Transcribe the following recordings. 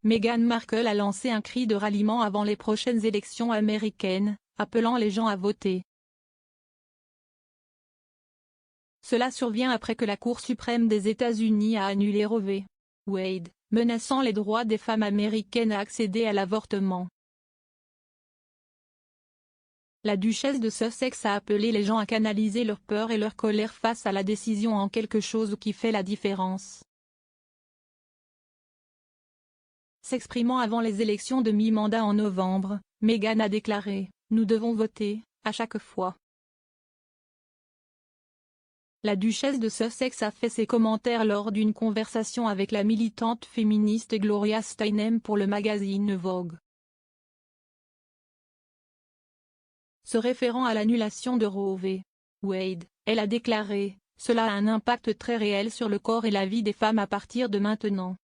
Meghan Markle a lancé un cri de ralliement avant les prochaines élections américaines, appelant les gens à voter. Cela survient après que la Cour suprême des États-Unis a annulé Roe v. Wade, menaçant les droits des femmes américaines à accéder à l'avortement. La duchesse de Sussex a appelé les gens à canaliser leur peur et leur colère face à la décision en quelque chose qui fait la différence. S'exprimant avant les élections de mi-mandat en novembre, Meghan a déclaré « Nous devons voter, à chaque fois ». La duchesse de Sussex a fait ses commentaires lors d'une conversation avec la militante féministe Gloria Steinem pour le magazine Vogue. Se référant à l'annulation de Roe v. Wade, elle a déclaré « Cela a un impact très réel sur le corps et la vie des femmes à partir de maintenant.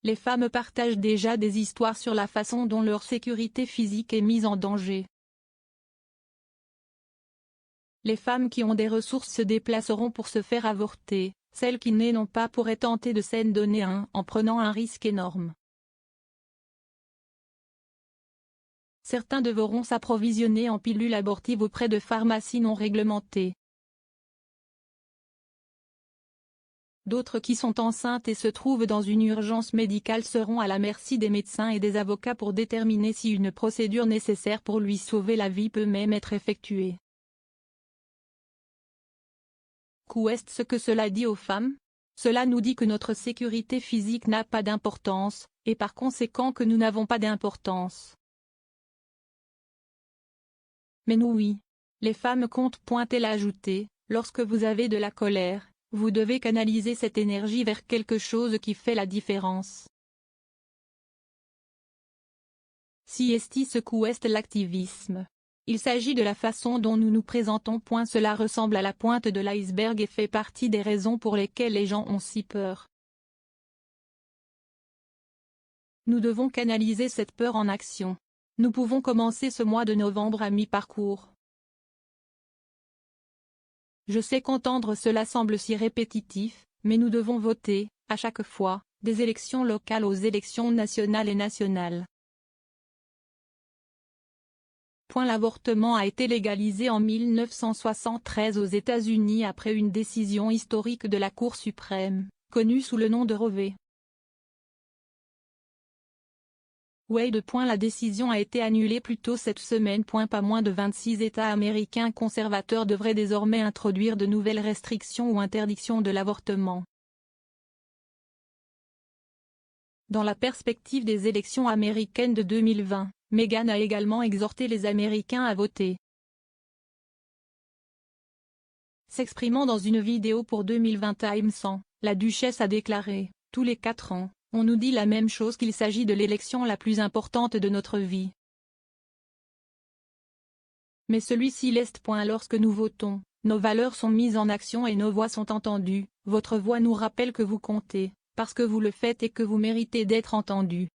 Les femmes partagent déjà des histoires sur la façon dont leur sécurité physique est mise en danger. Les femmes qui ont des ressources se déplaceront pour se faire avorter, celles qui n'en ont pas pourraient tenter de s'en donner un en prenant un risque énorme. Certains devront s'approvisionner en pilules abortives auprès de pharmacies non réglementées. D'autres qui sont enceintes et se trouvent dans une urgence médicale seront à la merci des médecins et des avocats pour déterminer si une procédure nécessaire pour lui sauver la vie peut même être effectuée. Qu'est ce que cela dit aux femmes? Cela nous dit que notre sécurité physique n'a pas d'importance, et par conséquent que nous n'avons pas d'importance. Mais nous oui. Les femmes comptent. Elle a ajouté, lorsque vous avez de la colère, vous devez canaliser cette énergie vers quelque chose qui fait la différence. Si est ce qu'est l'activisme. Il s'agit de la façon dont nous nous présentons. Cela ressemble à la pointe de l'iceberg et fait partie des raisons pour lesquelles les gens ont si peur. Nous devons canaliser cette peur en action. Nous pouvons commencer ce mois de novembre à mi-parcours. Je sais qu'entendre cela semble si répétitif, mais nous devons voter, à chaque fois, des élections locales aux élections nationales et nationales. L'avortement a été légalisé en 1973 aux États-Unis après une décision historique de la Cour suprême, connue sous le nom de Roe v. Wade. La décision a été annulée plus tôt cette semaine. Pas moins de 26 États américains conservateurs devraient désormais introduire de nouvelles restrictions ou interdictions de l'avortement. Dans la perspective des élections américaines de 2020, Meghan a également exhorté les Américains à voter. S'exprimant dans une vidéo pour 2020 Time 100, la duchesse a déclaré « Tous les 4 ans, on nous dit la même chose qu'il s'agit de l'élection la plus importante de notre vie. Mais celui-ci l'est. Lorsque nous votons, nos valeurs sont mises en action et nos voix sont entendues. Votre voix nous rappelle que vous comptez, parce que vous le faites et que vous méritez d'être entendu. »